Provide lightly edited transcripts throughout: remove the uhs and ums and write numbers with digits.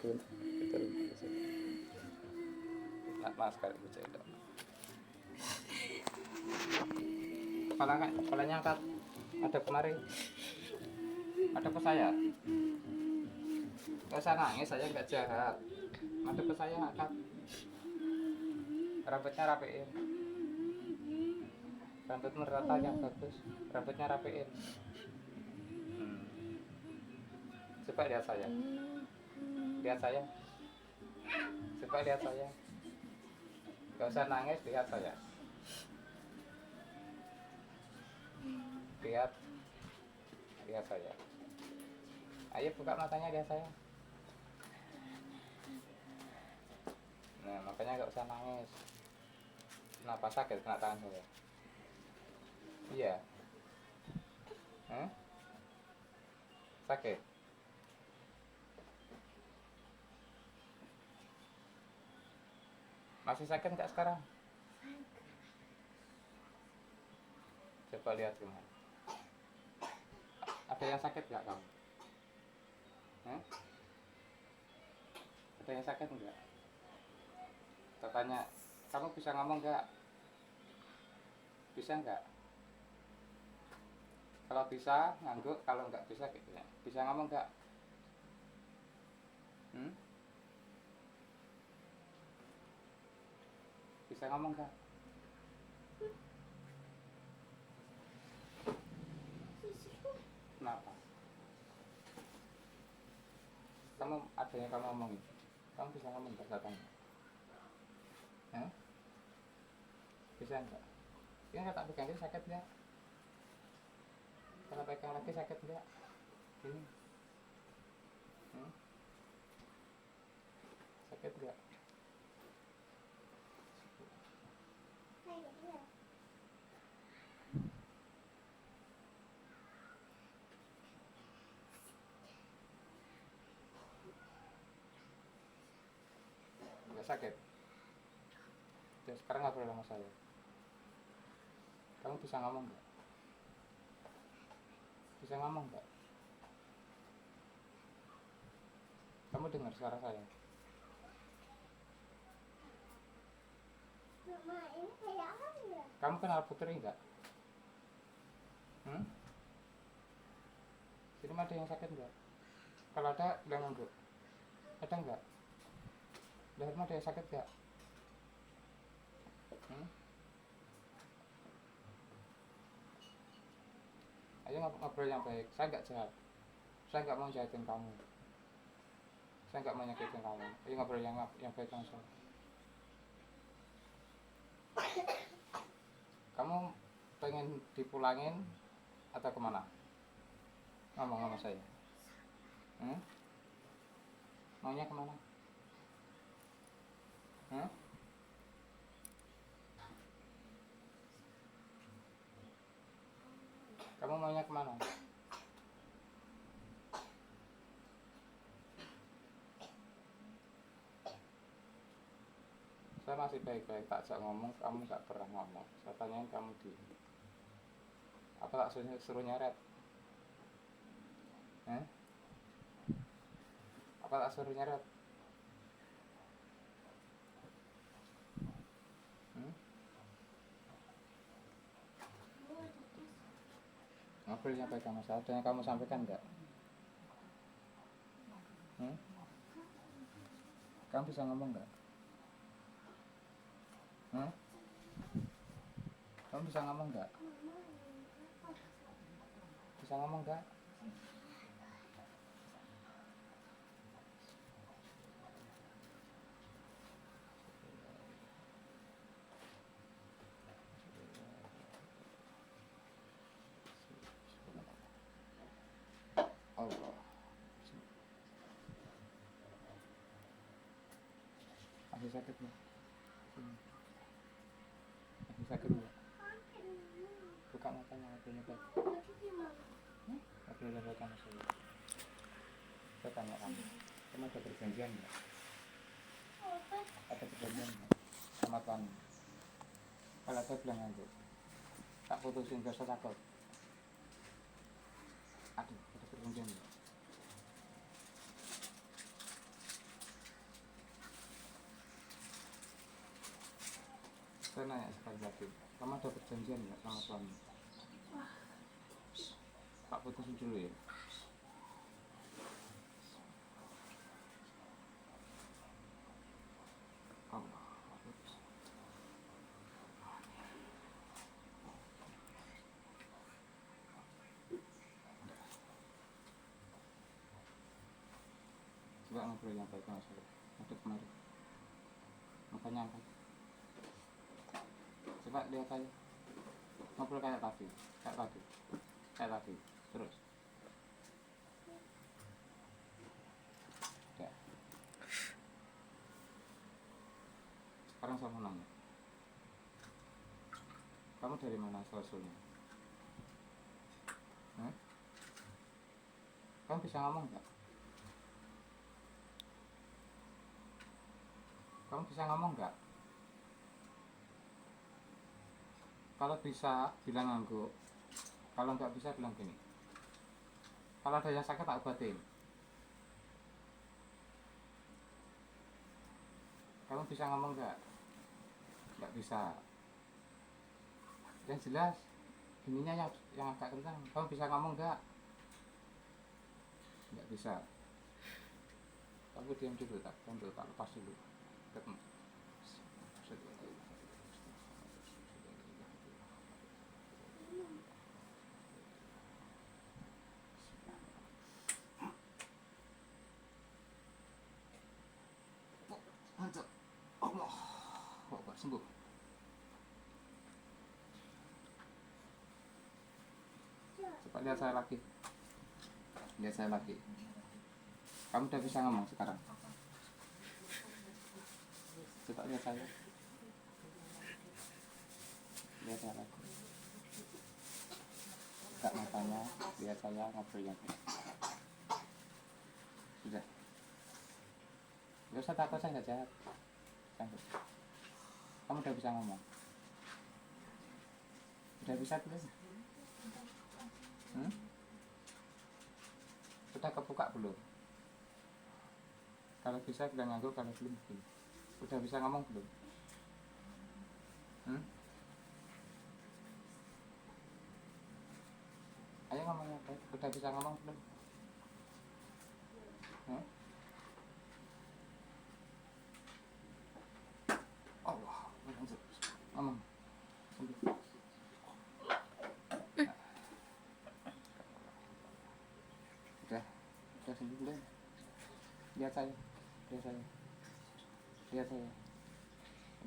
betul mas kali bercanda. Kepalanya angkat. Ada kemari. Ada ke saya. Gak usah nangis, saya nggak jahat. Ada ke saya angkat. Rambutnya rapiin. Rambutmu ratanya bagus. Rambutnya rapiin. Coba lihat saya. Lihat saya. Coba lihat saya. Gak usah nangis, lihat saya. Lihat saya. Ayo buka matanya, lihat saya. Nah makanya gak usah nangis. Kenapa sakit kena tangan saya? Iya. Sakit. Masih sakit nggak sekarang? Coba lihat gimana. Ada yang sakit nggak kamu? Ada yang sakit nggak? Tanya, kamu bisa ngomong nggak? Bisa nggak? Kalau bisa ngangguk, kalau nggak bisa gitu ya. Bisa ngomong nggak? Bisa ngomong nggak? Kenapa? Kamu ada yang kamu ngomongin? Kamu bisa ngomong nggak? Saya tanya. Bisa nggak? Ini nggak tak pegang ini sakit nggak? Kalau pegang lagi sakit nggak? Ini sakit nggak? Nggak sakit. Jadi sekarang ngobrol sama saya. Kamu bisa ngomong nggak? Bisa ngomong nggak? Kamu dengar suara saya? Mama, ini kayak apa ya? Kamu kenal Putri nggak? Di rumah ada yang sakit nggak? Kalau ada, bilang ngangguk. Ada nggak? Di rumah ada yang sakit nggak? Ayo ngobrol yang baik. Saya nggak jahat. Saya nggak mau jahatin kamu. Saya nggak mau nyakitin kamu. Ayo ngobrol yang baik langsung. Kamu pengen dipulangin atau kemana? Ngomong sama saya. Maunya kemana? Kamu maunya kemana? Saya masih baik-baik, tak ajak ngomong, kamu gak pernah ngomong. Saya tanyain kamu di apa, tak suruh nyeret? Apa tak suruh nyeret? Ngobrolnya baik sama saya, ada yang kamu sampaikan enggak? Kamu bisa ngomong enggak? Kamu bisa ngomong enggak? Bisa ngomong enggak? Allah. Masih sakit nggak? Masih sakit nggak? Buka matanya, matanya baik. Ngobrol baik sama saya. Saya tanya kamu ada perjanjian nggak? Ada perjanjian nggak sama Tuhan? Kalau saya bilang aja, tak putusin, gak usah takut. Ada perjanjian nggak? Saya nanya sekali lagi, kamu ada perjanjian nggak sama suami? Tak putusin dulu ya. Allah. Coba ngobrol yang baik sama saya. Untuk kemarin. Makanya angkat. Coba lihat saya. Ngobrol kayak tadi. Kayak tadi. Kayak tadi. Terus. Ya. Sekarang saya mau nanya. Kamu dari mana asal-usulnya? Kamu bisa ngomong nggak? Kamu bisa ngomong nggak? Kalau bisa, bilang ngangguk. Kalau nggak bisa, bilang gini. Kalau ada yang sakit, tak obatin. Kamu bisa ngomong nggak? Nggak bisa. Yang jelas, ininya yang agak kencang. Kamu bisa ngomong nggak? Nggak bisa. Kamu diam dulu, tak lepas dulu. Ketemu. Mantap. Allah. Kok sembuh? Coba lihat saya lagi. Lihat saya lagi. Kamu udah bisa ngomong sekarang. Coba lihat saya. Lihat saya lagi. Buka matanya. Lihat saya ngobrol yang baik. Sudah. Gak usah takut, saya nggak jahat. Kamu udah bisa ngomong. Udah bisa belum? Udah kebuka belum? Kalau bisa bilang nganggur, kalau belum belum. Udah bisa ngomong belum? Ayo ngomong apa? Udah bisa ngomong belum? Allah, ngomong. Udah sembuh belum? Lihat saya. Lihat saya. Lihat saya.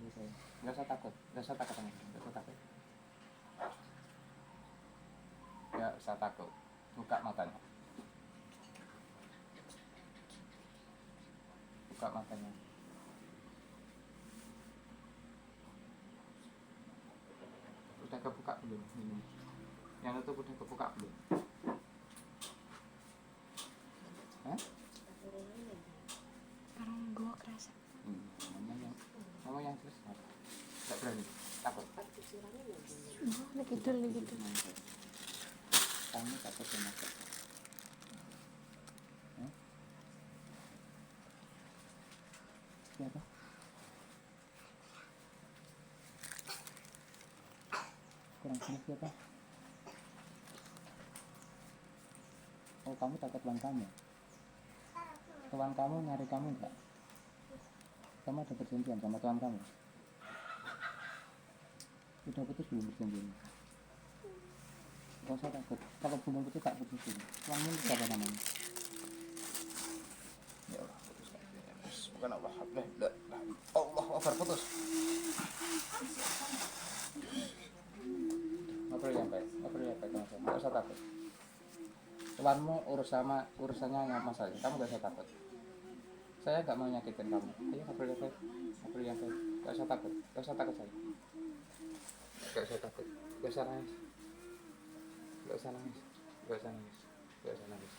Lihat saya. Gak usah takut. Gak usah takut. Gak usah takut. Gak usah takut. Buka matanya. Buka matanya. Udah kebuka belum? Ini. Yang itu udah kebuka belum? Parang gua kerasa. Kamu yang terus nggak berani, takut. Lagi gitu. Kamu takut sama aku. Siapa? Kurang jelas siapa? Oh, kamu takut tuan kamu? Tuan kamu nyari kamu enggak? Kamu ada perjanjian sama tuan kamu? Udah putus belum perjanjian? Gak usah takut. Kalau belum putus tak putusin. Tuanmu siapa namanya? Ya Allah, putus. Bukan Allah. Allah, putus. Ngobrol yang baik sama saya. Gak usah takut. Tuanmu urusannya masalah. Kamu gak usah takut. Saya gak mau nyakitin kamu. Ayo ngobrol yang baik. Gak usah takut. Gak usah takut saya. Gak usah takut. Gak usah nangis. Gak usah nangis. Gak usah nangis. Gak usah nangis.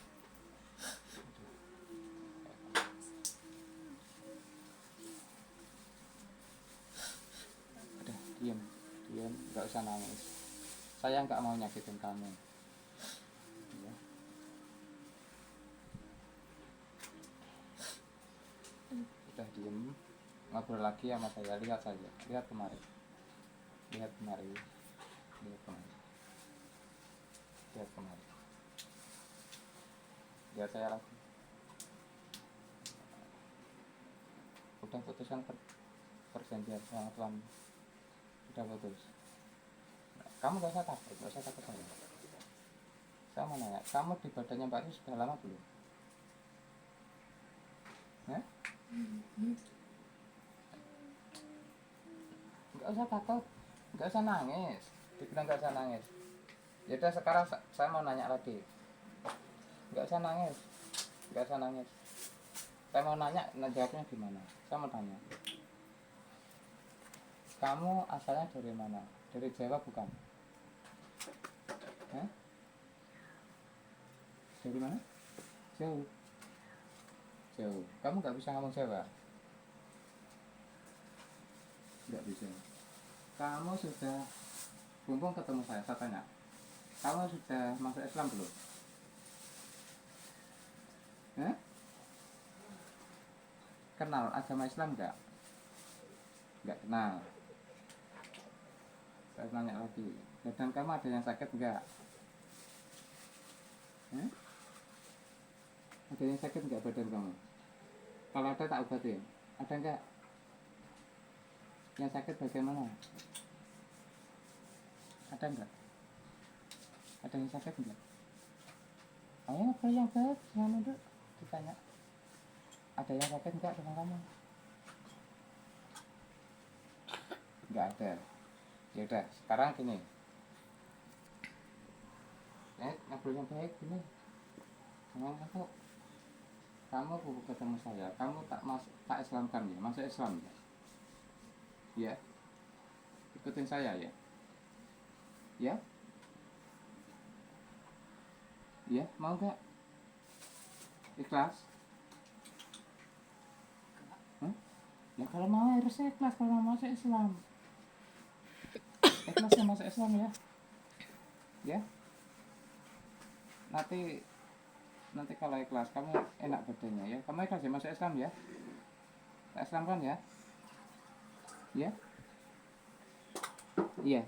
Udah, diam. Gak usah nangis. Saya gak mau nyakitin kamu. Ya. Udah diem. Ngobrol lagi sama saya. Lihat saja. Lihat kemarin. Lihat kemari. Lihat kemari. Lihat kemari. Lihat saya lagi. Udah putusan perjanjian sama Tuhan. Udah putus. Nah, kamu gak usah takut saya. Saya mau nanya, kamu di badannya Mbak Ri sudah lama belum? Hah? Gak usah takut, gak usah nangis. Dibilang gak usah nangis. Yaudah sekarang saya mau nanya lagi. Gak usah nangis, gak usah nangis. Saya mau nanya, nah jawabnya gimana? Saya mau tanya. Kamu asalnya dari mana? Dari Jawa bukan? Hah? Dari mana? Jauh. Jauh. Kamu gak bisa ngomong Jawa? Gak bisa. Kamu sudah mumpung ketemu saya tanya. Kamu sudah masuk Islam belum? Hah? Kenal agama Islam enggak? Enggak kenal. Saya tanya lagi. Badan kamu ada yang sakit enggak? Hah? Ada yang sakit enggak badan kamu? Kalau ada tak obatin. Ada enggak? Yang sakit bagian mana? Ada enggak? Ada yang sakit enggak? Ayo apa yang sakit? Jangan duduk. Ditanya. Ada yang sakit enggak dengan kamu? Enggak ada. Ya udah, sekarang gini. Ngobrol yang baik gini. Jangan kamu ketemu saya, kamu tak Islamkan ya, masuk Islam ya. Ya. Ikutin saya ya. Ya? Ya, mau enggak? Ikhlas? Ya kalau mau harus ikhlas kalau mau masuk Islam. Ikhlas ya masuk Islam ya. Ya. Nanti kalau ikhlas kamu enak badannya ya. Kamu ikhlas ya masuk Islam ya. Tak Islam kan ya? Ya. Iya.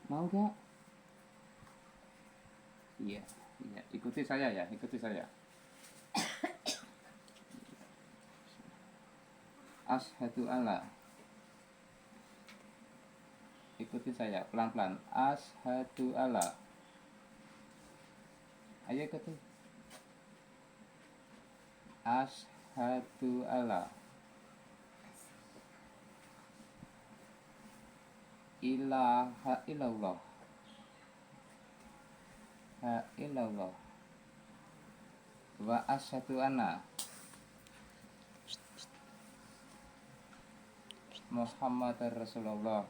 Mau enggak? Iya. Iya. Ikuti saya ya. Ikuti saya. Asyhadu alla. Ikuti saya pelan-pelan. Asyhadu alla. Ayo ikuti. Asyhadu alla ilaha illallah wa asyhadu anna Muhammadar Rasulullah.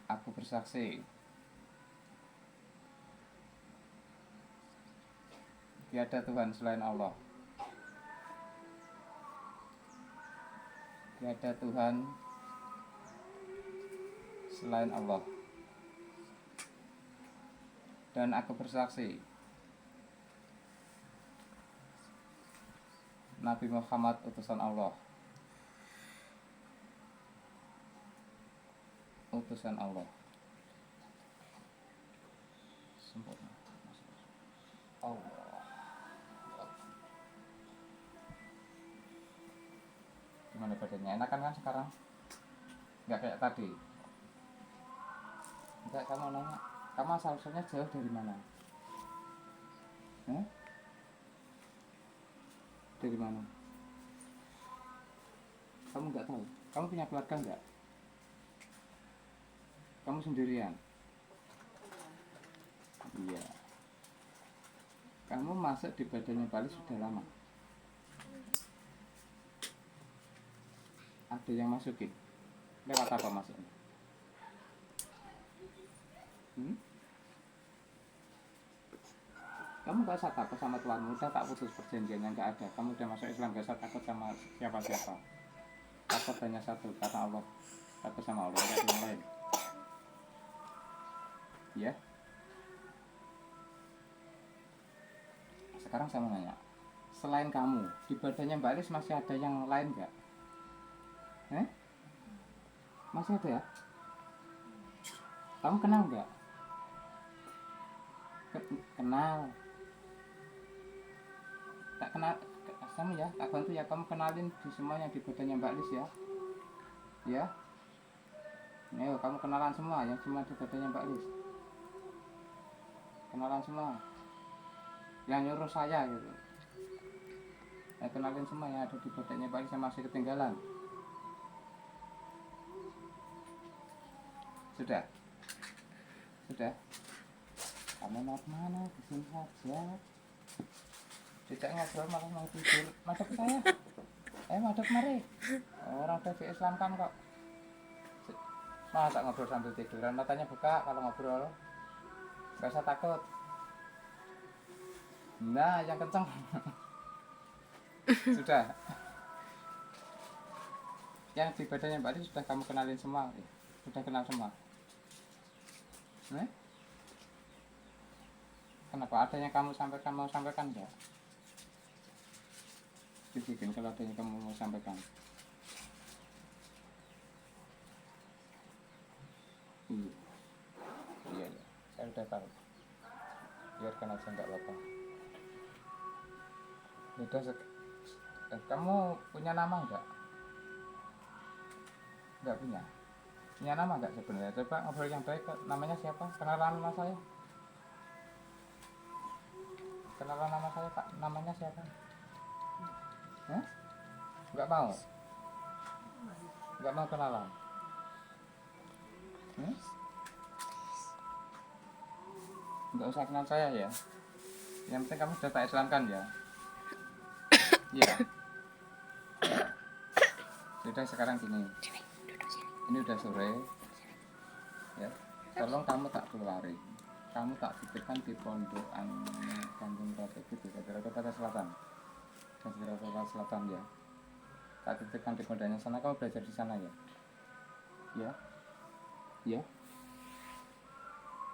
Aku bersaksi tiada Tuhan selain Allah. Tiada Tuhan selain Allah. Dan aku bersaksi Nabi Muhammad utusan Allah. Utusan Allah. Sempurna. Allah. Gimana badannya? Enakan kan sekarang? Enggak kayak tadi. Enggak, kamu nanya. Kamu asal-usulnya jauh dari mana? Hah? Dari mana? Kamu enggak tahu? Kamu punya keluarga enggak? Kamu sendirian? Iya. Kamu masuk di badannya Bali sudah lama? Ada yang masukin? Lewat apa masuknya? Kamu gak usah takut sama Tuhanmu, udah tak putus perjanjiannya, gak ada. Kamu udah masuk Islam, gak usah takut sama siapa-siapa. Takut hanya satu, karena Allah. Takut sama Allah, gak ada yang lain. Ya. Sekarang saya mau nanya, selain kamu di badannya Mbak Lis masih ada yang lain nggak? Masih ada ya? Kamu kenal nggak? Kenal. Tak kenal kamu ya, tak bantu ya, kamu kenalin di semuanya di badannya Mbak Lis ya. Ya. Ayo kamu kenalan semua ya, semua di badannya Mbak Lis. Kenalan semua. Yang nyuruh saya gitu. Ya, kenalin semua yang ada di badannya Mbak Lis yang masih ketinggalan. Sudah? Sudah? Kamu mau kemana? Disini saja. Tidak ngobrol malah mau tidur. Madep saya. Madep mari. Orang udah diislamkan kok. Masa ngobrol sambil tiduran? Matanya buka kalau ngobrol. Gak usah takut. Nah, yang kenceng. Sudah. Yang di badannya Mbak Lis sudah kamu kenalin semua. Sudah kenal semua. Kenapa? Ada yang kamu sampaikan, mau sampaikan enggak? Bikin kalau ada yang kamu mau sampaikan. Iya, saya udah tahu. Biarkan aja enggak apa-apa. Kamu punya nama enggak? Enggak punya. Punya nama enggak sebenarnya? Coba ngobrol yang baik. Namanya siapa? Kenalan nama saya. Kenalan nama saya, Pak. Namanya siapa? Enggak mau? Enggak mau kenalan? Enggak usah kenal saya ya. Yang penting kamu sudah tak islamkan ya. Iya. Sudah sekarang gini. Ini udah sore. Ya. Tolong kamu tak keluarin. Kamu tak titipkan di pondokan Kampung Pratebu di Jakarta Selatan. Jakarta Selatan ya. Tak titipkan di pondoknya sana, kamu belajar di sana ya. Ya. Ya.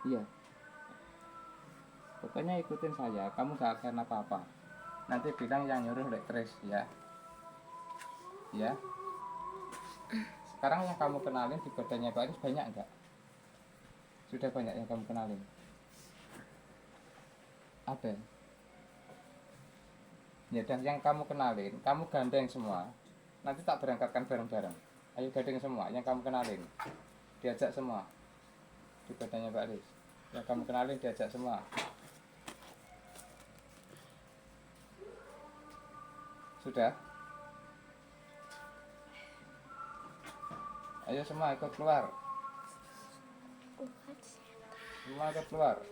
Iya. Pokoknya ikutin saya, kamu gak akan apa-apa. Nanti bilang yang nyuruh lektris ya. Ya. Sekarang yang kamu kenalin di badannya Pak Aris banyak enggak? Sudah banyak yang kamu kenalin? Ada. Ya, dan yang kamu kenalin, kamu gandeng semua. Nanti tak berangkatkan bareng-bareng. Ayo gandeng semua yang kamu kenalin. Diajak semua. Di badannya Pak Aris. Yang kamu kenalin diajak semua. Sudah? Ayo semua ikut keluar. Semua ikut keluar.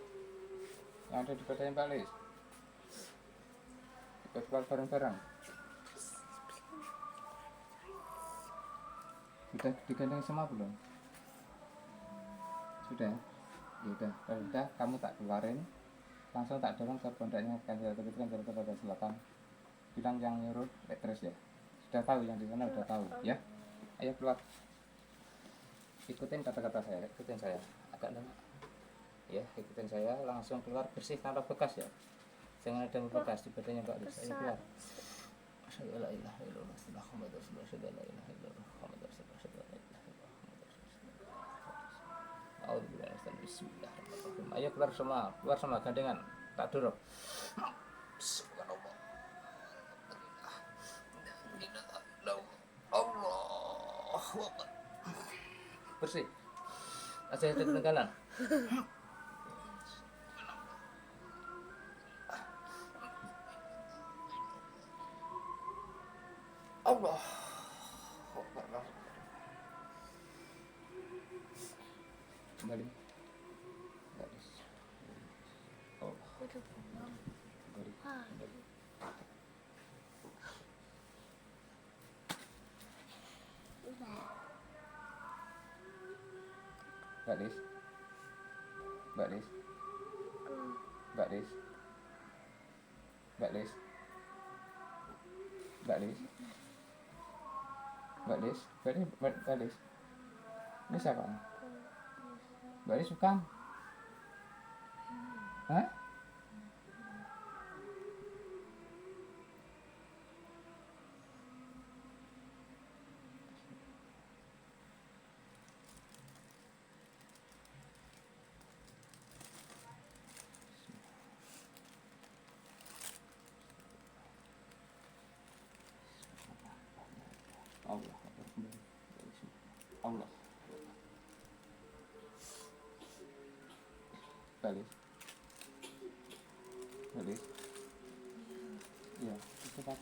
Yang ada di badannya Pak Aris. Ikut keluar bareng-bareng. Sudah digandeng semua belum? Sudah? Ya udah, kalau udah kamu tak keluarin. Langsung tak dorong ke pondoknya Jakarta Selatan. Bilang yang nyuruh lektris ya. Sudah tahu yang di sana udah tahu ya. Ayo keluar. Ikutin kata-kata saya, ikutin saya. Agak lama. Ya, ikutin saya, langsung keluar, bersih tanpa bekas ya. Jangan ada bekas di badannya Pak Aris. Ayo keluar. Asyhadu alla ilaha illallah Muhammadur rasulullah. Asyhadu alla ilaha illallah Muhammadur rasulullah. Asyhadu alla ilaha illallah Muhammadur rasulullah. A'udzubillahi minasyaitonir rajim. Bismillahirrahmanirrahim. Ayo keluar semua gandengan. Tak dorong. Bersih. Aja ada ketinggalan. Allah. Kembali. Oh. Kembali. Mbak Lis. Mbak Lis. Mbak Lis. Mbak Lis. Mbak Lis. Mbak Lis. Mbak Lis. Ini siapa? Mbak Lis bukan? Hah? Lis? Lis? Iya, cepat.